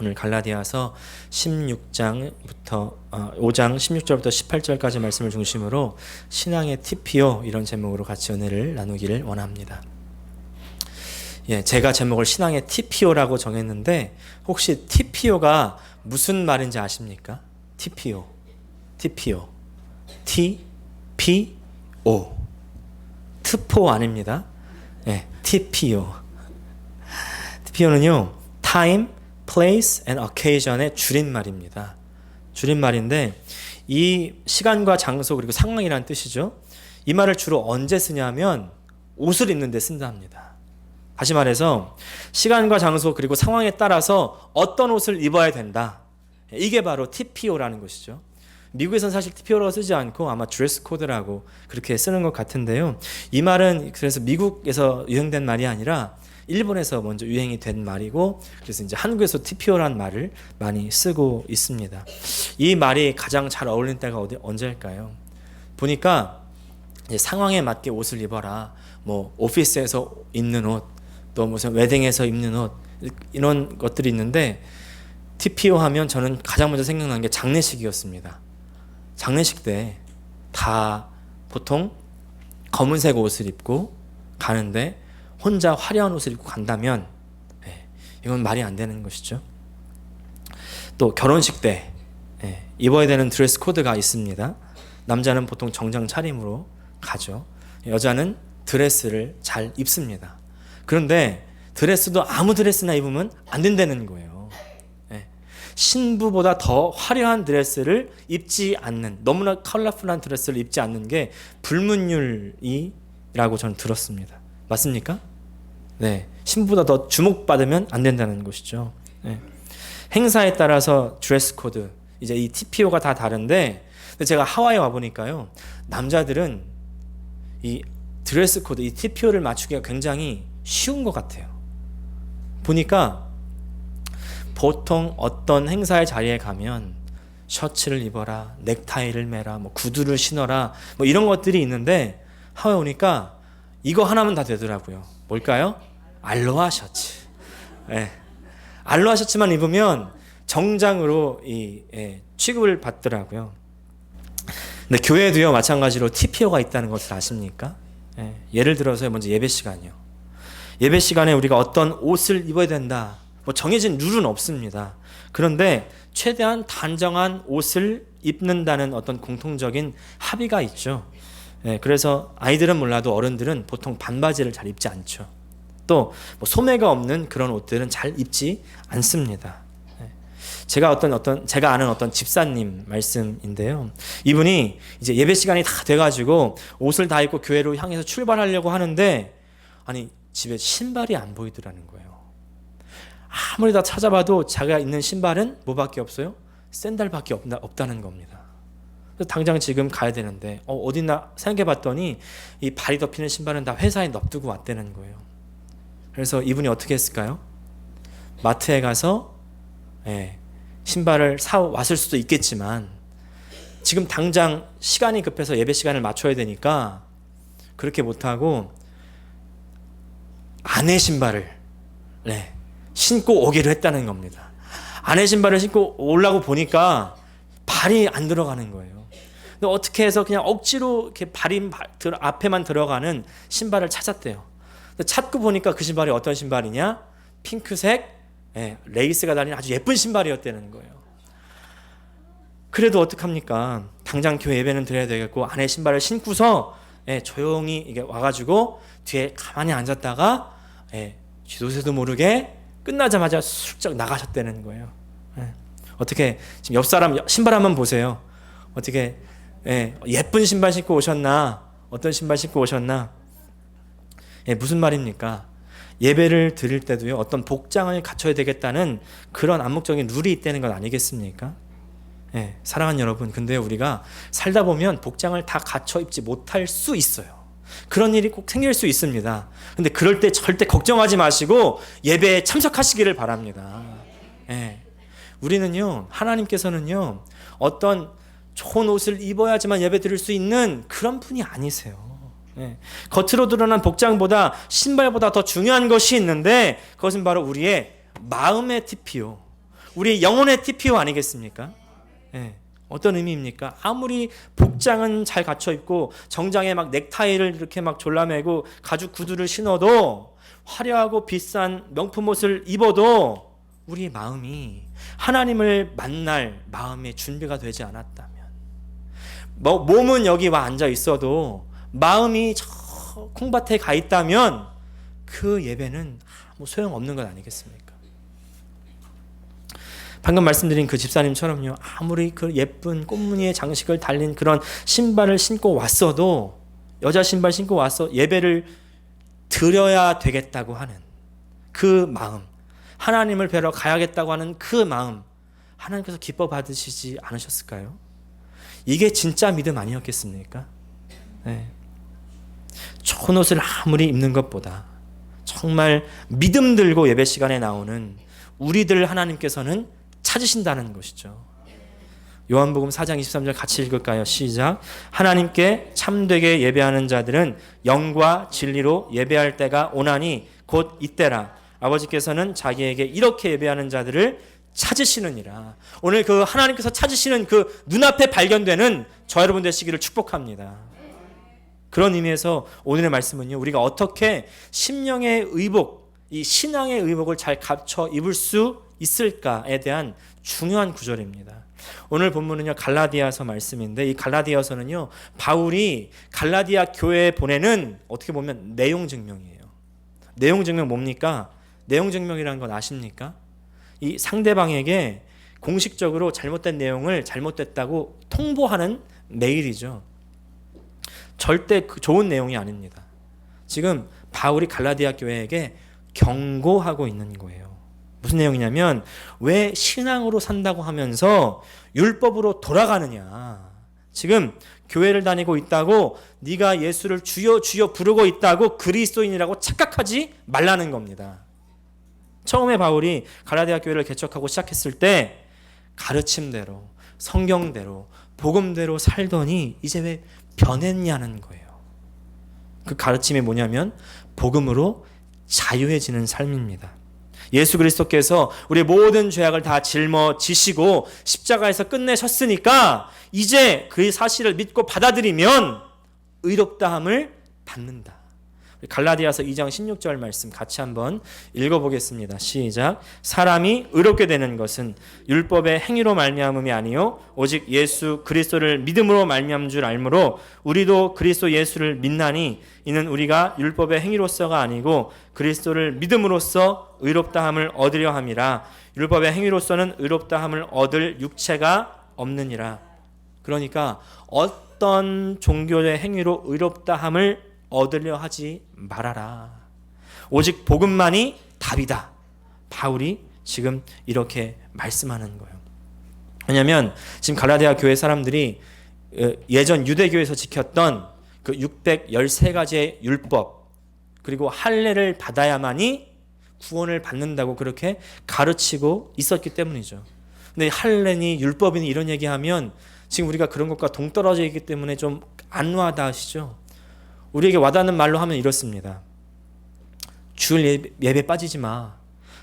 오늘 갈라디아서 5장 16절부터 18절까지 말씀을 중심으로 신앙의 TPO 이런 제목으로 같이 은혜를 나누기를 원합니다. 제가 제목을 신앙의 TPO라고 정했는데 혹시 TPO가 무슨 말인지 아십니까? TPO. TPO. TPO. 트포 아닙니다. TPO. TPO는요. Time, Place and Occasion의 줄임말입니다. 줄임말인데 이 시간과 장소 그리고 상황이라는 뜻이죠. 이 말을 주로 언제 쓰냐면 옷을 입는 데 쓴다 합니다. 다시 말해서 시간과 장소 그리고 상황에 따라서 어떤 옷을 입어야 된다. 이게 바로 TPO라는 것이죠. 미국에서는 사실 TPO라고 쓰지 않고 아마 드레스 코드라고 그렇게 쓰는 것 같은데요. 이 말은 그래서 미국에서 유행된 말이 아니라 일본에서 먼저 유행이 된 말이고 그래서 이제 한국에서 TPO라는 말을 많이 쓰고 있습니다. 이 말이 가장 잘 어울리는 때가 언제일까요? 보니까 이제 상황에 맞게 옷을 입어라. 뭐 오피스에서 입는 옷, 또 무슨 웨딩에서 입는 옷 이런 것들이 있는데 TPO 하면 저는 가장 먼저 생각나는 게 장례식이었습니다. 장례식 때 다 보통 검은색 옷을 입고 가는데 혼자 화려한 옷을 입고 간다면 이건 말이 안 되는 것이죠. 또 결혼식 때 입어야 되는 드레스 코드가 있습니다. 남자는 보통 정장 차림으로 가죠. 여자는 드레스를 잘 입습니다. 그런데 드레스도 아무 드레스나 입으면 안 된다는 거예요. 신부보다 더 화려한 드레스를 입지 않는, 너무나 컬러풀한 드레스를 입지 않는 게 불문율이라고 저는 들었습니다. 맞습니까? 네, 신부보다 더 주목받으면 안 된다는 것이죠. 행사에 따라서 드레스 코드, 이제 이 TPO가 다 다른데, 근데 제가 하와이에 와 보니까요, 남자들은 이 드레스 코드, 이 TPO를 맞추기가 굉장히 쉬운 것 같아요. 보니까 보통 어떤 행사의 자리에 가면 셔츠를 입어라, 넥타이를 매라, 뭐 구두를 신어라, 뭐 이런 것들이 있는데 하와이 오니까 이거 하나면 다 되더라고요. 뭘까요? 알로하 셔츠. 알로하 셔츠만 입으면 정장으로 취급을 받더라고요. 근데 교회도요 마찬가지로 TPO가 있다는 것을 아십니까? 예를 들어서 먼저 예배 시간이요. 예배 시간에 우리가 어떤 옷을 입어야 된다. 뭐 정해진 룰은 없습니다. 그런데 최대한 단정한 옷을 입는다는 어떤 공통적인 합의가 있죠. 그래서 아이들은 몰라도 어른들은 보통 반바지를 잘 입지 않죠. 또 뭐 소매가 없는 그런 옷들은 잘 입지 않습니다. 제가 아는 어떤 집사님 말씀인데요. 이분이 이제 예배 시간이 다 돼가지고 옷을 다 입고 교회로 향해서 출발하려고 하는데 아니 집에 신발이 안 보이더라는 거예요. 아무리 다 찾아봐도 자기가 있는 신발은 뭐밖에 없어요? 샌들밖에 없다는 겁니다. 그래서 당장 지금 가야 되는데 어딨나 생각해봤더니 이 발이 덮이는 신발은 다 회사에 놔두고 왔다는 거예요. 그래서 이분이 어떻게 했을까요? 마트에 가서 신발을 사 왔을 수도 있겠지만 지금 당장 시간이 급해서 예배 시간을 맞춰야 되니까 그렇게 못하고 아내 신발을 신고 오기로 했다는 겁니다. 아내 신발을 신고 오려고 보니까 발이 안 들어가는 거예요. 근데 어떻게 해서 그냥 억지로 이렇게 발이 앞에만 들어가는 신발을 찾았대요. 근데 찾고 보니까 그 신발이 어떤 신발이냐? 핑크색 레이스가 달린 아주 예쁜 신발이었다는 거예요. 그래도 어떡합니까? 당장 교회 예배는 드려야 되겠고 아내 신발을 신고서 조용히 이게 와가지고 뒤에 가만히 앉았다가 쥐도새도 모르게 끝나자마자 슬쩍 나가셨다는 거예요. 어떻게 지금 옆 사람 신발 한번 보세요. 어떻게 예쁜 신발 신고 오셨나? 어떤 신발 신고 오셨나? 무슨 말입니까? 예배를 드릴 때도요 어떤 복장을 갖춰야 되겠다는 그런 암묵적인 룰이 있다는 건 아니겠습니까? 사랑하는 여러분, 근데 우리가 살다 보면 복장을 다 갖춰 입지 못할 수 있어요. 그런 일이 꼭 생길 수 있습니다. 근데 그럴 때 절대 걱정하지 마시고 예배에 참석하시기를 바랍니다. 우리는요, 하나님께서는요, 어떤 좋은 옷을 입어야지만 예배 드릴 수 있는 그런 분이 아니세요. 겉으로 드러난 복장보다 신발보다 더 중요한 것이 있는데 그것은 바로 우리의 마음의 TPO, 우리 영혼의 TPO 아니겠습니까? 예. 어떤 의미입니까? 아무리 복장은 잘 갖춰 입고 정장에 막 넥타이를 이렇게 막 졸라매고 가죽 구두를 신어도 화려하고 비싼 명품 옷을 입어도 우리 마음이 하나님을 만날 마음의 준비가 되지 않았다면, 몸은 여기 와 앉아 있어도 마음이 저 콩밭에 가 있다면 그 예배는 아무 소용없는 것 아니겠습니까? 방금 말씀드린 그 집사님처럼요, 아무리 그 예쁜 꽃무늬의 장식을 달린 그런 신발을 신고 왔어도, 여자 신발 신고 와서 예배를 드려야 되겠다고 하는 그 마음, 하나님을 뵈러 가야겠다고 하는 그 마음, 하나님께서 기뻐 받으시지 않으셨을까요? 이게 진짜 믿음 아니었겠습니까? 네. 좋은 옷을 아무리 입는 것보다 정말 믿음 들고 예배 시간에 나오는 우리들 하나님께서는 찾으신다는 것이죠. 요한복음 4장 23절 같이 읽을까요? 시작. 하나님께 참되게 예배하는 자들은 영과 진리로 예배할 때가 오나니 곧 이때라. 아버지께서는 자기에게 이렇게 예배하는 자들을 찾으시느니라. 오늘 그 하나님께서 찾으시는 그 눈앞에 발견되는 저 여러분 되시기를 축복합니다. 그런 의미에서 오늘의 말씀은요, 우리가 어떻게 심령의 의복, 이 신앙의 의복을 잘 갖춰 입을 수 있을까에 대한 중요한 구절입니다. 오늘 본문은요, 갈라디아서 말씀인데, 이 갈라디아서는요, 바울이 갈라디아 교회에 보내는 어떻게 보면 내용 증명이에요. 내용 증명 뭡니까? 내용 증명이라는 건 아십니까? 이 상대방에게 공식적으로 잘못된 내용을 잘못됐다고 통보하는 메일이죠. 절대 좋은 내용이 아닙니다. 지금 바울이 갈라디아 교회에게 경고하고 있는 거예요. 무슨 내용이냐면, 왜 신앙으로 산다고 하면서 율법으로 돌아가느냐. 지금 교회를 다니고 있다고 네가 예수를 주여 주여 부르고 있다고 그리스도인이라고 착각하지 말라는 겁니다. 처음에 바울이 갈라디아 교회를 개척하고 시작했을 때 가르침대로, 성경대로, 복음대로 살더니 이제 왜 변했냐는 거예요. 그 가르침이 뭐냐면 복음으로 자유해지는 삶입니다. 예수 그리스도께서 우리 모든 죄악을 다 짊어지시고 십자가에서 끝내셨으니까 이제 그 사실을 믿고 받아들이면 의롭다함을 받는다. 갈라디아서 2장 16절 말씀 같이 한번 읽어보겠습니다. 시작. 사람이 의롭게 되는 것은 율법의 행위로 말미암음이 아니요 오직 예수 그리스도를 믿음으로 말미암은 줄 알므로 우리도 그리스도 예수를 믿나니 이는 우리가 율법의 행위로서가 아니고 그리스도를 믿음으로써 의롭다함을 얻으려 함이라. 율법의 행위로서는 의롭다함을 얻을 육체가 없느니라. 그러니까 어떤 종교의 행위로 의롭다함을 얻으려 하지 말아라. 오직 복음만이 답이다. 바울이 지금 이렇게 말씀하는 거예요. 왜냐하면 지금 갈라디아 교회 사람들이 예전 유대교에서 지켰던 그 613가지의 율법, 그리고 할례를 받아야만이 구원을 받는다고 그렇게 가르치고 있었기 때문이죠. 근데 할례니 율법이니 이런 얘기하면 지금 우리가 그런 것과 동떨어져 있기 때문에 좀 안 와닿으시죠? 우리에게 와닿는 말로 하면 이렇습니다. 주일 예배 빠지지 마.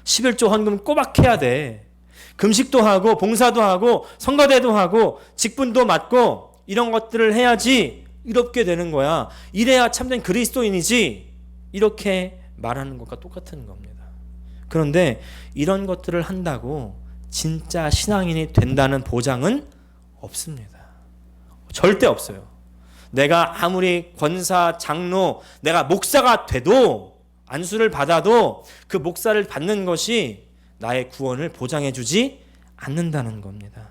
11조 헌금 꼬박 해야 돼. 금식도 하고 봉사도 하고 성가대도 하고 직분도 맡고 이런 것들을 해야지 의롭게 되는 거야. 이래야 참된 그리스도인이지. 이렇게 말하는 것과 똑같은 겁니다. 그런데 이런 것들을 한다고 진짜 신앙인이 된다는 보장은 없습니다. 절대 없어요. 내가 아무리 권사, 장로, 내가 목사가 돼도 안수를 받아도 그 목사를 받는 것이 나의 구원을 보장해 주지 않는다는 겁니다.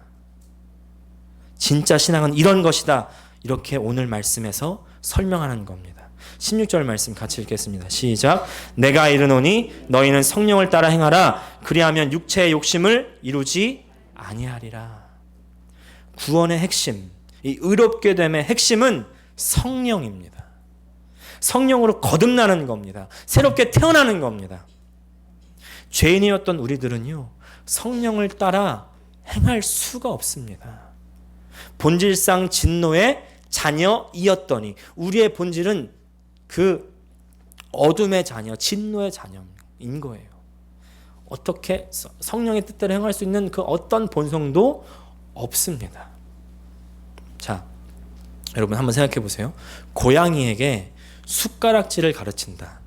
진짜 신앙은 이런 것이다. 이렇게 오늘 말씀에서 설명하는 겁니다. 16절 말씀 같이 읽겠습니다. 시작. 내가 이르노니 너희는 성령을 따라 행하라. 그리하면 육체의 욕심을 이루지 아니하리라. 구원의 핵심, 이 의롭게 됨의 핵심은 성령입니다. 성령으로 거듭나는 겁니다. 새롭게 태어나는 겁니다. 죄인이었던 우리들은요, 성령을 따라 행할 수가 없습니다. 본질상 진노의 자녀이었더니 우리의 본질은 그 어둠의 자녀, 진노의 자녀인 거예요. 어떻게 성령의 뜻대로 행할 수 있는 그 어떤 본성도 없습니다. 자, 여러분 한번 생각해 보세요. 고양이에게 숟가락질을 가르친다.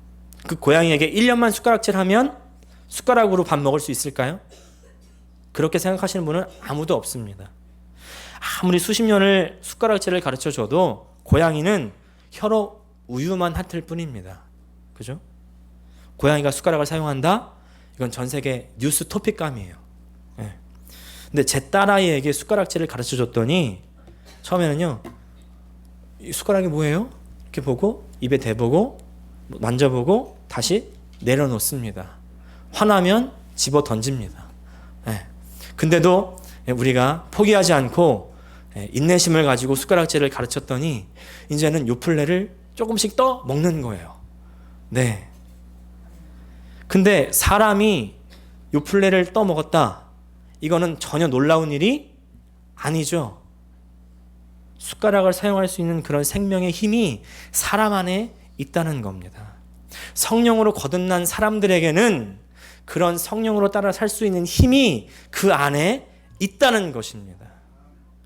그 고양이에게 1년만 숟가락질 하면 숟가락으로 밥 먹을 수 있을까요? 그렇게 생각하시는 분은 아무도 없습니다. 아무리 수십 년을 숟가락질을 가르쳐 줘도 고양이는 혀로 우유만 핥을 뿐입니다. 그죠? 고양이가 숟가락을 사용한다? 이건 전 세계 뉴스 토픽감이에요. 네. 근데 제 딸아이에게 숟가락질을 가르쳐 줬더니 처음에는요, 이 숟가락이 뭐예요? 이렇게 보고 입에 대보고 만져보고 다시 내려놓습니다. 화나면 집어 던집니다. 네. 근데도 우리가 포기하지 않고 인내심을 가지고 숟가락질을 가르쳤더니 이제는 요플레를 조금씩 떠 먹는 거예요. 네. 근데 사람이 요플레를 떠 먹었다. 이거는 전혀 놀라운 일이 아니죠. 숟가락을 사용할 수 있는 그런 생명의 힘이 사람 안에 있다는 겁니다. 성령으로 거듭난 사람들에게는 그런 성령으로 따라 살 수 있는 힘이 그 안에 있다는 것입니다.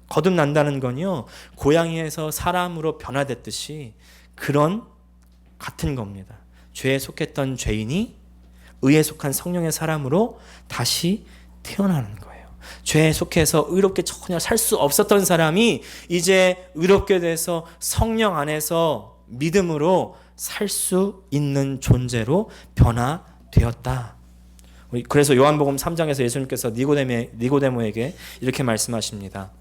거듭난다는 건요, 고양이에서 사람으로 변화됐듯이 그런 같은 겁니다. 죄에 속했던 죄인이 의에 속한 성령의 사람으로 다시 태어나는 거예요. 죄에 속해서 의롭게 전혀 살 수 없었던 사람이 이제 의롭게 돼서 성령 안에서 믿음으로 살 수 있는 존재로 변화되었다. 그래서 요한복음 3장에서 예수님께서 니고데모에게 이렇게 말씀하십니다.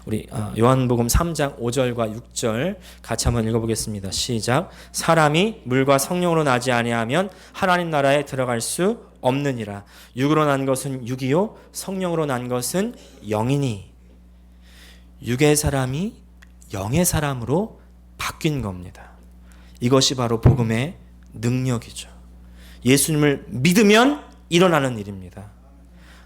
우리 요한복음 3장 5절과 6절 같이 한번 읽어보겠습니다. 시작. 사람이 물과 성령으로 나지 아니하면 하나님 나라에 들어갈 수 없느니라. 육으로 난 것은 육이요 성령으로 난 것은 영이니. 육의 사람이 영의 사람으로 바뀐 겁니다. 이것이 바로 복음의 능력이죠. 예수님을 믿으면 일어나는 일입니다.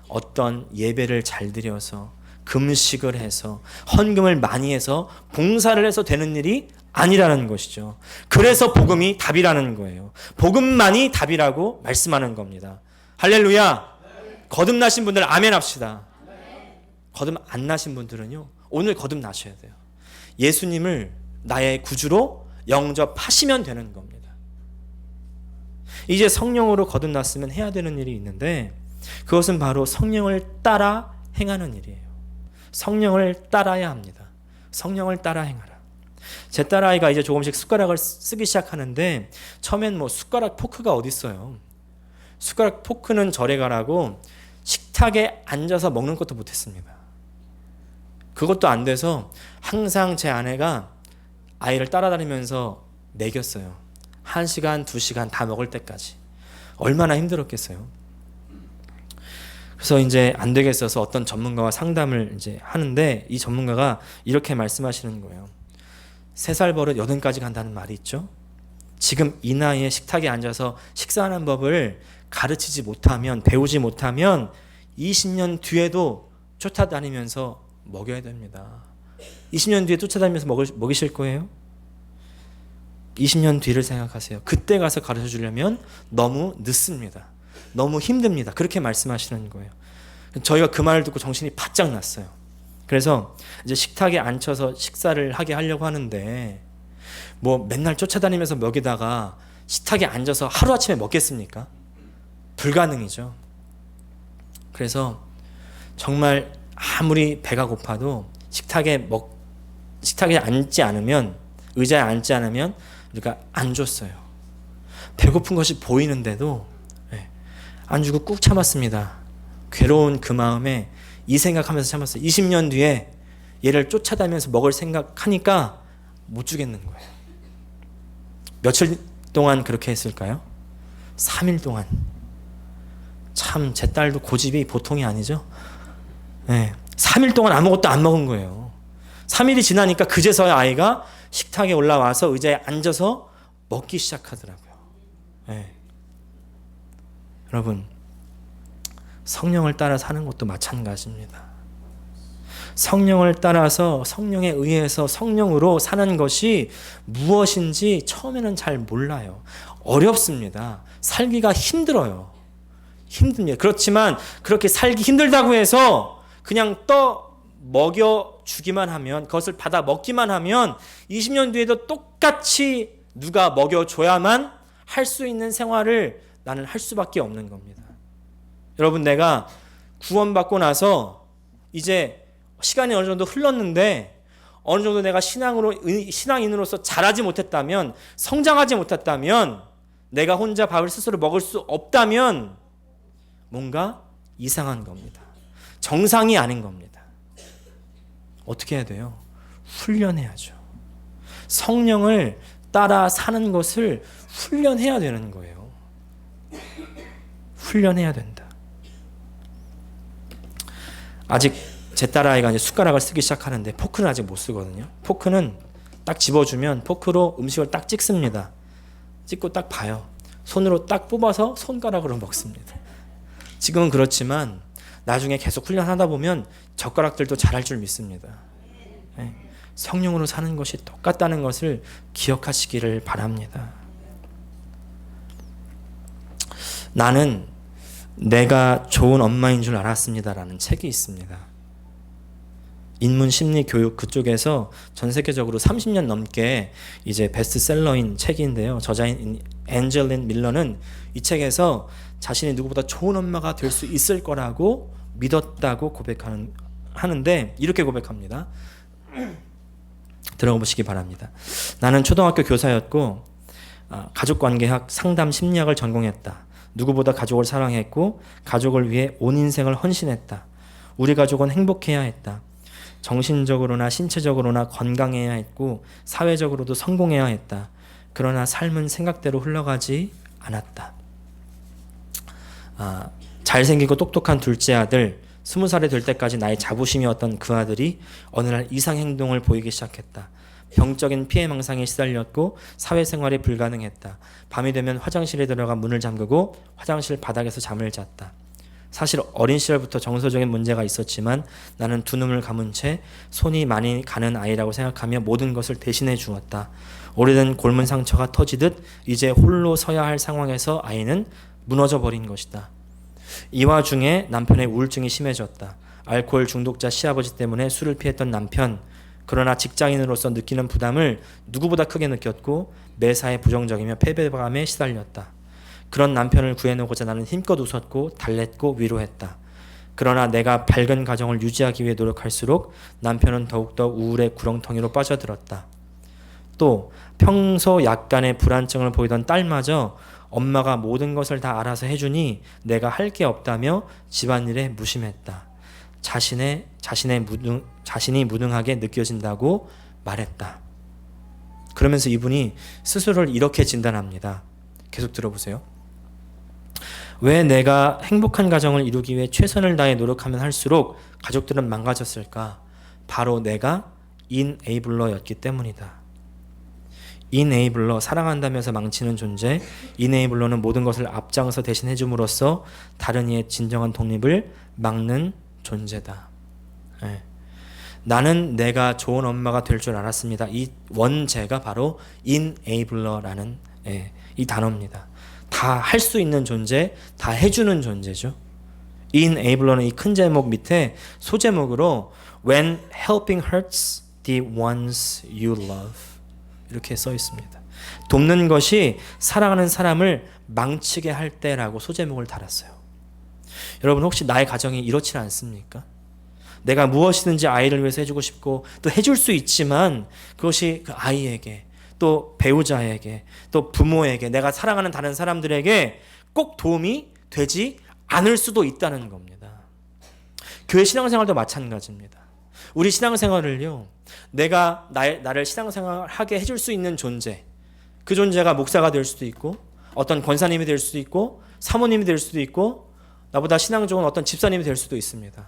어떤 예배를 잘 드려서 금식을 해서 헌금을 많이 해서 봉사를 해서 되는 일이 아니라는 것이죠. 그래서 복음이 답이라는 거예요. 복음만이 답이라고 말씀하는 겁니다. 할렐루야. 거듭나신 분들 아멘 합시다. 거듭 안 나신 분들은요, 오늘 거듭나셔야 돼요. 예수님을 나의 구주로 영접하시면 되는 겁니다. 이제 성령으로 거듭났으면 해야 되는 일이 있는데 그것은 바로 성령을 따라 행하는 일이에요. 성령을 따라야 합니다. 성령을 따라 행하라. 제 딸아이가 이제 조금씩 숟가락을 쓰기 시작하는데 처음엔 뭐 숟가락 포크가 어디 있어요. 숟가락 포크는 절에 가라고 식탁에 앉아서 먹는 것도 못했습니다. 그것도 안 돼서 항상 제 아내가 아이를 따라다니면서 먹였어요. 1시간, 2시간 다 먹을 때까지. 얼마나 힘들었겠어요. 그래서 이제 안 되겠어서 어떤 전문가와 상담을 이제 하는데 이 전문가가 이렇게 말씀하시는 거예요. 3살 버릇 8가지 간다는 말이 있죠. 지금 이 나이에 식탁에 앉아서 식사하는 법을 가르치지 못하면, 배우지 못하면 20년 뒤에도 쫓아다니면서 먹여야 됩니다. 20년 뒤에 쫓아다니면서 먹이실 거예요? 20년 뒤를 생각하세요. 그때 가서 가르쳐 주려면 너무 늦습니다. 너무 힘듭니다. 그렇게 말씀하시는 거예요. 저희가 그 말을 듣고 정신이 바짝 났어요. 그래서 이제 식탁에 앉혀서 식사를 하게 하려고 하는데 뭐 맨날 쫓아다니면서 먹이다가 식탁에 앉아서 하루아침에 먹겠습니까? 불가능이죠. 그래서 정말 아무리 배가 고파도 식탁에 앉지 않으면, 의자에 앉지 않으면 우리가 안 줬어요. 배고픈 것이 보이는데도 안 주고 꾹 참았습니다. 괴로운 그 마음에 이 생각하면서 참았어요. 20년 뒤에 얘를 쫓아다니면서 먹을 생각하니까 못 주겠는 거예요. 며칠 동안 그렇게 했을까요? 3일 동안. 참 제 딸도 고집이 보통이 아니죠. 3일 동안 아무것도 안 먹은 거예요. 3일이 지나니까 그제서야 아이가 식탁에 올라와서 의자에 앉아서 먹기 시작하더라고요. 여러분, 성령을 따라 사는 것도 마찬가지입니다. 성령을 따라서 성령에 의해서 성령으로 사는 것이 무엇인지 처음에는 잘 몰라요. 어렵습니다. 살기가 힘들어요. 힘듭니다. 그렇지만 그렇게 살기 힘들다고 해서 그냥 먹여주기만 하면, 그것을 받아 먹기만 하면 20년 뒤에도 똑같이 누가 먹여줘야만 할 수 있는 생활을 나는 할 수밖에 없는 겁니다. 여러분, 내가 구원받고 나서 이제 시간이 어느 정도 흘렀는데 어느 정도 내가 신앙인으로서 자라지 못했다면, 성장하지 못했다면, 내가 혼자 밥을 스스로 먹을 수 없다면 뭔가 이상한 겁니다. 정상이 아닌 겁니다. 어떻게 해야 돼요? 훈련해야죠. 성령을 따라 사는 것을 훈련해야 되는 거예요. 훈련해야 된다. 아직 제 딸아이가 이제 숟가락을 쓰기 시작하는데 포크는 아직 못 쓰거든요. 포크는 딱 집어주면 포크로 음식을 딱 찍습니다. 찍고 딱 봐요. 손으로 딱 뽑아서 손가락으로 먹습니다. 지금은 그렇지만 나중에 계속 훈련하다 보면 젓가락들도 잘할 줄 믿습니다. 네. 성령으로 사는 것이 똑같다는 것을 기억하시기를 바랍니다. 나는 내가 좋은 엄마인 줄 알았습니다라는 책이 있습니다. 인문 심리 교육 그쪽에서 전 세계적으로 30년 넘게 이제 베스트셀러인 책인데요. 저자인 앤젤린 밀러는 이 책에서 자신이 누구보다 좋은 엄마가 될 수 있을 거라고 믿었다고 하는데 이렇게 고백합니다. 들어가 보시기 바랍니다. 나는 초등학교 교사였고 가족관계학 상담 심리학을 전공했다. 누구보다 가족을 사랑했고 가족을 위해 온 인생을 헌신했다. 우리 가족은 행복해야 했다. 정신적으로나 신체적으로나 건강해야 했고 사회적으로도 성공해야 했다. 그러나 삶은 생각대로 흘러가지 않았다. 잘생기고 똑똑한 둘째 아들, 20살이 될 때까지 나의 자부심이었던 그 아들이 어느 날 이상 행동을 보이기 시작했다. 병적인 피해망상에 시달렸고 사회생활이 불가능했다. 밤이 되면 화장실에 들어가 문을 잠그고 화장실 바닥에서 잠을 잤다. 사실 어린 시절부터 정서적인 문제가 있었지만 나는 두 눈을 감은 채 손이 많이 가는 아이라고 생각하며 모든 것을 대신해 주었다. 오래된 골문 상처가 터지듯 이제 홀로 서야 할 상황에서 아이는 무너져 버린 것이다. 이 와중에 남편의 우울증이 심해졌다. 알코올 중독자 시아버지 때문에 술을 피했던 남편, 그러나 직장인으로서 느끼는 부담을 누구보다 크게 느꼈고 매사에 부정적이며 패배감에 시달렸다. 그런 남편을 구해놓고자 나는 힘껏 웃었고 달랬고 위로했다. 그러나 내가 밝은 가정을 유지하기 위해 노력할수록 남편은 더욱더 우울의 구렁텅이로 빠져들었다. 또 평소 약간의 불안증을 보이던 딸마저 엄마가 모든 것을 다 알아서 해주니 내가 할 게 없다며 집안일에 무심했다. 자신이 무능하게 느껴진다고 말했다. 그러면서 이분이 스스로를 이렇게 진단합니다. 계속 들어보세요. 왜 내가 행복한 가정을 이루기 위해 최선을 다해 노력하면 할수록 가족들은 망가졌을까? 바로 내가 인에이블러였기 때문이다. 인에이블러, 사랑한다면서 망치는 존재. 인에이블러는 모든 것을 앞장서 대신 해줌으로써 다른 이의 진정한 독립을 막는 존재다. 네. 나는 내가 좋은 엄마가 될 줄 알았습니다. 이 원제가 바로 인에이블러라는 이 단어입니다. 다 할 수 있는 존재, 다 해주는 존재죠. 인에이블러는 이 큰 제목 밑에 소제목으로 When helping hurts the ones you love 이렇게 써 있습니다. 돕는 것이 사랑하는 사람을 망치게 할 때라고 소제목을 달았어요. 여러분 혹시 나의 가정이 이렇지 않습니까? 내가 무엇이든지 아이를 위해서 해주고 싶고 또 해줄 수 있지만 그것이 그 아이에게 또 배우자에게 또 부모에게 내가 사랑하는 다른 사람들에게 꼭 도움이 되지 않을 수도 있다는 겁니다. 교회 신앙생활도 마찬가지입니다. 우리 신앙생활을요, 내가 나를 신앙생활하게 해줄 수 있는 존재, 그 존재가 목사가 될 수도 있고 어떤 권사님이 될 수도 있고 사모님이 될 수도 있고 나보다 신앙 좋은 어떤 집사님이 될 수도 있습니다.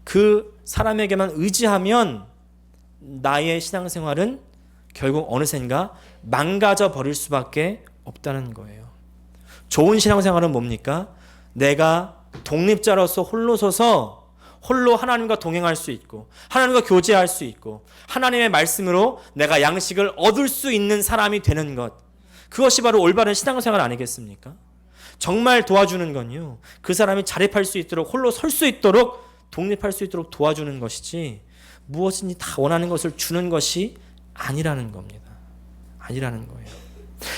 그 사람에게만 의지하면 나의 신앙생활은 결국 어느샌가 망가져 버릴 수밖에 없다는 거예요. 좋은 신앙생활은 뭡니까? 내가 독립자로서 홀로 서서 홀로 하나님과 동행할 수 있고 하나님과 교제할 수 있고 하나님의 말씀으로 내가 양식을 얻을 수 있는 사람이 되는 것, 그것이 바로 올바른 신앙생활 아니겠습니까? 정말 도와주는 건요, 그 사람이 자립할 수 있도록, 홀로 설 수 있도록, 독립할 수 있도록 도와주는 것이지 무엇인지 다 원하는 것을 주는 것이 아니라는 겁니다. 아니라는 거예요.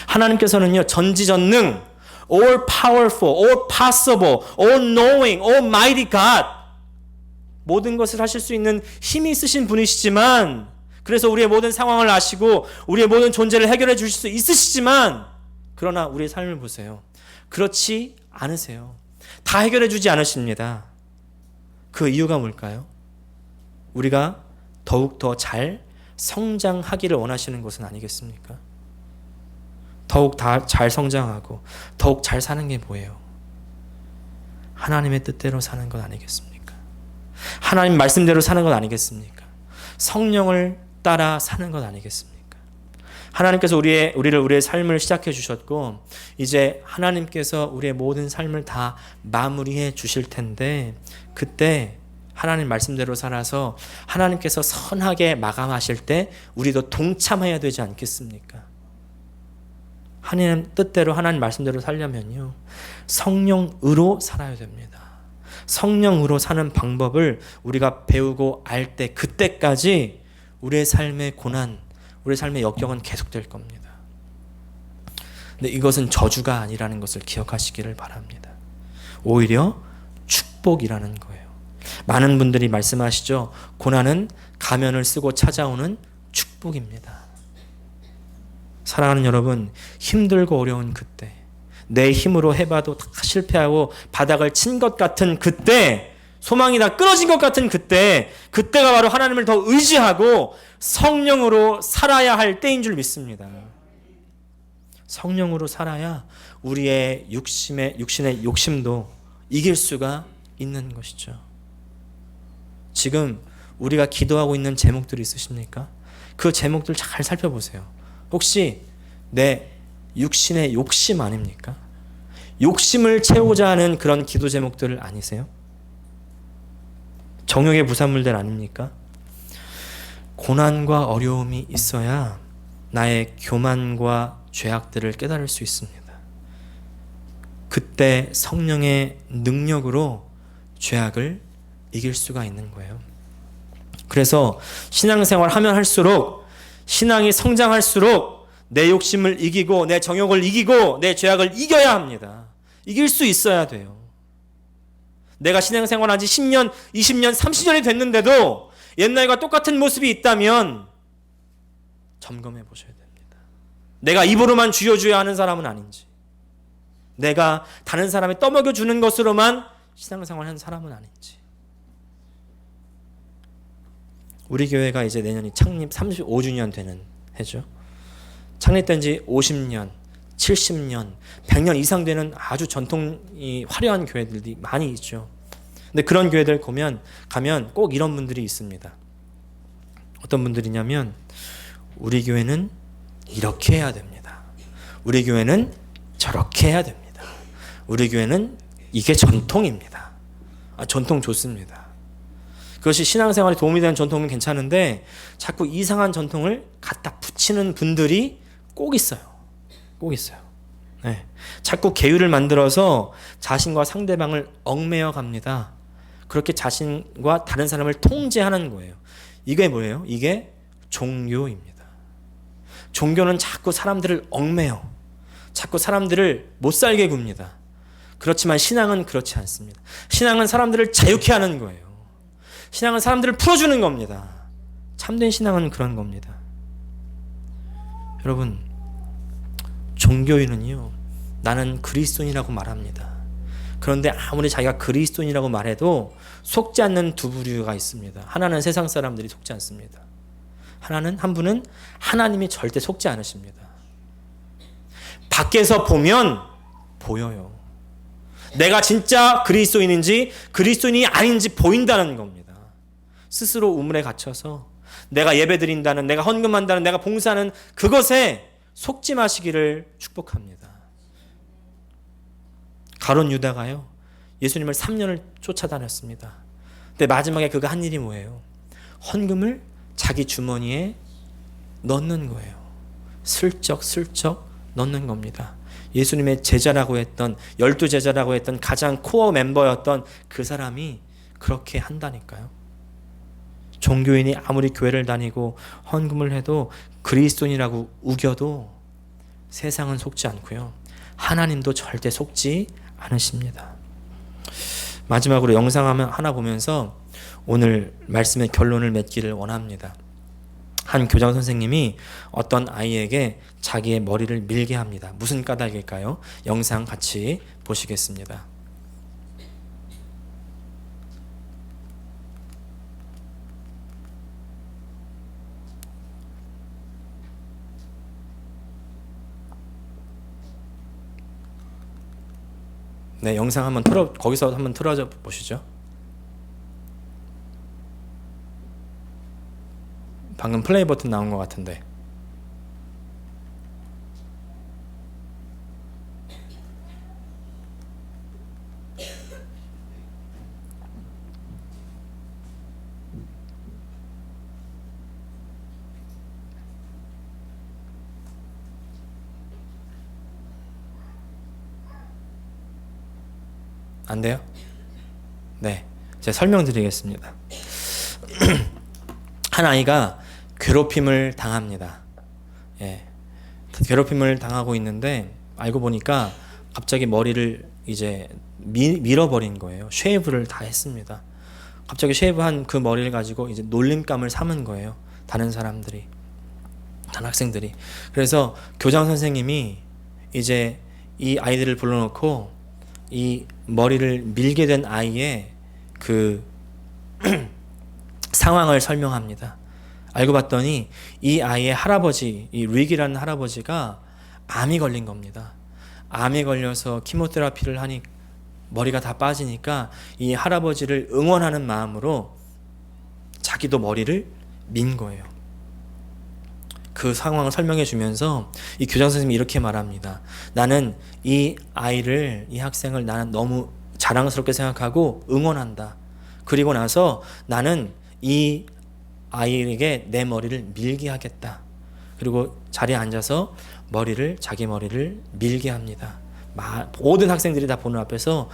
하나님께서는요, 전지전능, all powerful, all possible, all knowing, almighty God, 모든 것을 하실 수 있는 힘이 있으신 분이시지만, 그래서 우리의 모든 상황을 아시고 우리의 모든 존재를 해결해 주실 수 있으시지만, 그러나 우리의 삶을 보세요. 그렇지 않으세요. 다 해결해 주지 않으십니다. 그 이유가 뭘까요? 우리가 더욱더 잘 성장하기를 원하시는 것은 아니겠습니까? 더욱 잘 성장하고 더욱 잘 사는 게 뭐예요? 하나님의 뜻대로 사는 것 아니겠습니까? 하나님 말씀대로 사는 것 아니겠습니까? 성령을 따라 사는 것 아니겠습니까? 하나님께서 우리의 삶을 시작해 주셨고, 이제 하나님께서 우리의 모든 삶을 다 마무리해 주실 텐데, 그때 하나님 말씀대로 살아서 하나님께서 선하게 마감하실 때 우리도 동참해야 되지 않겠습니까? 하나님 뜻대로, 하나님 말씀대로 살려면요, 성령으로 살아야 됩니다. 성령으로 사는 방법을 우리가 배우고 알 때, 그때까지 우리의 삶의 고난, 우리의 삶의 역경은 계속될 겁니다. 근데 이것은 저주가 아니라는 것을 기억하시기를 바랍니다. 오히려 축복이라는 거예요. 많은 분들이 말씀하시죠. 고난은 가면을 쓰고 찾아오는 축복입니다. 사랑하는 여러분, 힘들고 어려운 그때, 내 힘으로 해봐도 다 실패하고 바닥을 친 것 같은 그때, 소망이 다 끊어진 것 같은 그때가 바로 하나님을 더 의지하고 성령으로 살아야 할 때인 줄 믿습니다. 성령으로 살아야 우리의 육신의 욕심도 이길 수가 있는 것이죠. 지금 우리가 기도하고 있는 제목들이 있으십니까? 그 제목들 잘 살펴보세요. 혹시 내 육신의 욕심 아닙니까? 욕심을 채우고자 하는 그런 기도 제목들을 아니세요? 정욕의 부산물들 아닙니까? 고난과 어려움이 있어야 나의 교만과 죄악들을 깨달을 수 있습니다. 그때 성령의 능력으로 죄악을 이길 수가 있는 거예요. 그래서 신앙생활 하면 할수록, 신앙이 성장할수록 내 욕심을 이기고 내 정욕을 이기고 내 죄악을 이겨야 합니다. 이길 수 있어야 돼요. 내가 신앙생활한 지 10년, 20년, 30년이 됐는데도 옛날과 똑같은 모습이 있다면 점검해 보셔야 됩니다. 내가 입으로만 주여 하는 사람은 아닌지, 내가 다른 사람에 떠먹여 주는 것으로만 신앙생활 하는 사람은 아닌지. 우리 교회가 이제 내년이 창립 35주년 되는 해죠. 창립된 지 50년, 70년, 100년 이상 되는 아주 전통이 화려한 교회들이 많이 있죠. 근데 그런 교회들 가면 꼭 이런 분들이 있습니다. 어떤 분들이냐면, 우리 교회는 이렇게 해야 됩니다. 우리 교회는 저렇게 해야 됩니다. 우리 교회는 이게 전통입니다. 전통 좋습니다. 그것이 신앙생활에 도움이 되는 전통은 괜찮은데, 자꾸 이상한 전통을 갖다 붙이는 분들이 꼭 있어요. 꼭 있어요. 네. 자꾸 계율을 만들어서 자신과 상대방을 얽매여 갑니다. 그렇게 자신과 다른 사람을 통제하는 거예요. 이게 뭐예요? 이게 종교입니다. 종교는 자꾸 사람들을 얽매여, 자꾸 사람들을 못 살게 굽니다. 그렇지만 신앙은 그렇지 않습니다. 신앙은 사람들을 자유케 하는 거예요. 신앙은 사람들을 풀어주는 겁니다. 참된 신앙은 그런 겁니다. 여러분, 종교인은요, 나는 그리스도인이라고 말합니다. 그런데 아무리 자기가 그리스도인이라고 말해도 속지 않는 두 부류가 있습니다. 하나는 세상 사람들이 속지 않습니다. 한 분은 하나님이 절대 속지 않으십니다. 밖에서 보면 보여요. 내가 진짜 그리스도인인지 그리스도인이 아닌지 보인다는 겁니다. 스스로 우물에 갇혀서 내가 예배드린다는, 내가 헌금한다는, 내가 봉사하는 그것에 속지 마시기를 축복합니다. 가룟 유다가요, 예수님을 3년을 쫓아다녔습니다. 근데 마지막에 그가 한 일이 뭐예요? 헌금을 자기 주머니에 넣는 거예요. 슬쩍 넣는 겁니다. 예수님의 제자라고 했던 12제자라고 했던 가장 코어 멤버였던 그 사람이 그렇게 한다니까요. 종교인이 아무리 교회를 다니고 헌금을 해도 그리스도인이라고 우겨도 세상은 속지 않고요. 하나님도 절대 속지 않으십니다. 마지막으로 영상 하나 보면서 오늘 말씀의 결론을 맺기를 원합니다. 한 교장 선생님이 어떤 아이에게 자기의 머리를 밀게 합니다. 무슨 까닭일까요? 영상 같이 보시겠습니다. 네, 영상 한번 거기서 한번 틀어져 보시죠. 방금 플레이 버튼 나온 것 같은데. 안 돼요? 네, 제가 설명드리겠습니다. 한 아이가 괴롭힘을 당합니다. 예, 괴롭힘을 당하고 있는데 알고 보니까 갑자기 머리를 이제 밀어버린 거예요. 쉐이브를 다 했습니다. 갑자기 쉐이브한 그 머리를 가지고 이제 놀림감을 삼은 거예요. 다른 사람들이, 다른 학생들이. 그래서 교장 선생님이 이제 이 아이들을 불러놓고 이 머리를 밀게 된 아이의 그 상황을 설명합니다. 알고 봤더니 이 아이의 할아버지, 이 릭이라는 할아버지가 암이 걸린 겁니다. 암에 걸려서 키모테라피를 하니 머리가 다 빠지니까 이 할아버지를 응원하는 마음으로 자기도 머리를 민 거예요. 그 상황을 설명해 주면서 이 교장 선생님이 이렇게 말합니다. 나는 이 아이를, 이 학생을 나는 너무 자랑스럽게 생각하고 응원한다. 그리고 나서 나는 이 아이에게 내 머리를 밀게 하겠다. 그리고 자리에 앉아서 자기 머리를 밀게 합니다. 모든 학생들이 다 보는 앞에서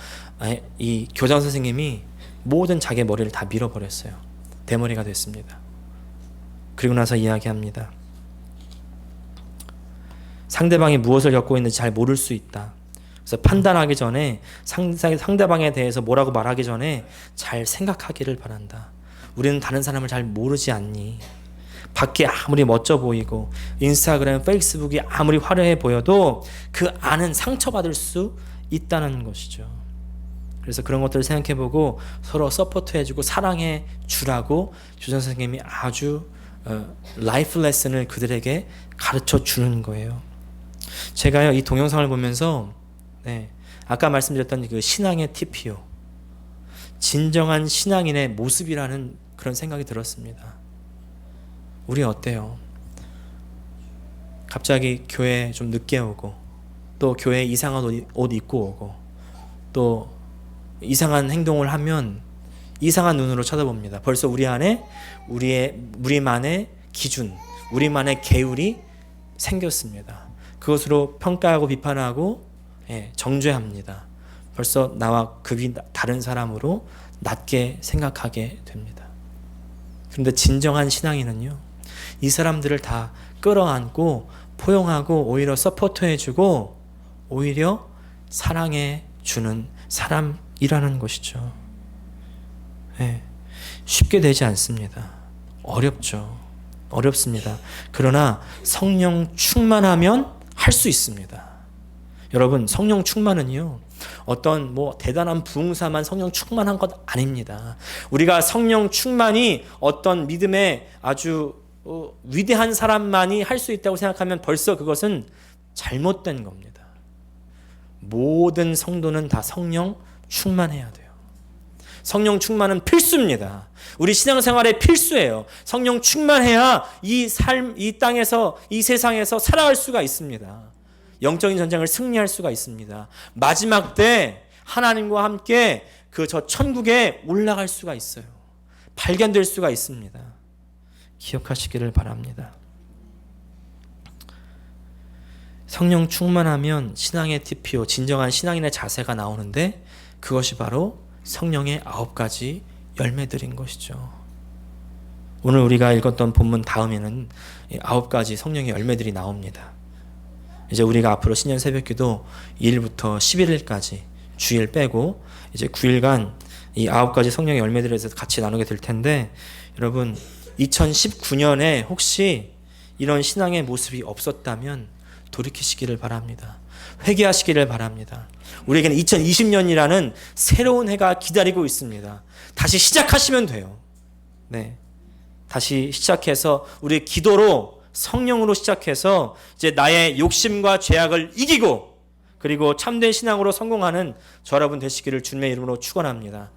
이 교장 선생님이 모든 자기 머리를 다 밀어버렸어요. 대머리가 됐습니다. 그리고 나서 이야기합니다. 상대방이 무엇을 겪고 있는지 잘 모를 수 있다. 그래서 판단하기 전에 상대방에 대해서 뭐라고 말하기 전에 잘 생각하기를 바란다. 우리는 다른 사람을 잘 모르지 않니? 밖에 아무리 멋져 보이고 인스타그램, 페이스북이 아무리 화려해 보여도 그 안은 상처받을 수 있다는 것이죠. 그래서 그런 것들을 생각해보고 서로 서포트해주고 사랑해 주라고 교장 선생님이 아주 라이프 레슨을 그들에게 가르쳐 주는 거예요. 제가요 이 동영상을 보면서 아까 말씀드렸던 그 신앙의 TPO, 진정한 신앙인의 모습이라는 그런 생각이 들었습니다. 우리 어때요? 갑자기 교회 좀 늦게 오고, 또 교회에 이상한 옷 입고 오고, 또 이상한 행동을 하면 이상한 눈으로 쳐다봅니다. 벌써 우리 안에 우리만의 기준, 우리만의 계율이 생겼습니다. 그것으로 평가하고 비판하고 정죄합니다. 벌써 나와 급이 다른 사람으로 낮게 생각하게 됩니다. 그런데 진정한 신앙인은요, 이 사람들을 다 끌어안고 포용하고 오히려 서포트해주고 오히려 사랑해주는 사람이라는 것이죠. 쉽게 되지 않습니다. 어렵습니다. 그러나 성령 충만하면 할 수 있습니다. 여러분, 성령 충만은요, 어떤 대단한 부흥사만 성령 충만한 것 아닙니다. 우리가 성령 충만이 어떤 믿음의 아주 위대한 사람만이 할 수 있다고 생각하면 벌써 그것은 잘못된 겁니다. 모든 성도는 다 성령 충만해야 돼요. 성령 충만은 필수입니다. 우리 신앙생활에 필수예요. 성령 충만해야 이 땅에서, 이 세상에서 살아갈 수가 있습니다. 영적인 전쟁을 승리할 수가 있습니다. 마지막 때 하나님과 함께 저 천국에 올라갈 수가 있어요. 발견될 수가 있습니다. 기억하시기를 바랍니다. 성령 충만하면 신앙의 TPO, 진정한 신앙인의 자세가 나오는데 그것이 바로 성령의 9가지 열매들인 것이죠. 오늘 우리가 읽었던 본문 다음에는 9가지 성령의 열매들이 나옵니다. 이제 우리가 앞으로 신년 새벽기도 2일부터 11일까지 주일 빼고 이제 9일간 이 9가지 성령의 열매들에 대해서 같이 나누게 될 텐데, 여러분 2019년에 혹시 이런 신앙의 모습이 없었다면 돌이키시기를 바랍니다. 회개하시기를 바랍니다. 우리에게는 2020년이라는 새로운 해가 기다리고 있습니다. 다시 시작하시면 돼요. 네, 다시 시작해서 우리의 기도로, 성령으로 시작해서 이제 나의 욕심과 죄악을 이기고 그리고 참된 신앙으로 성공하는 저 여러분 되시기를 주님의 이름으로 축원합니다.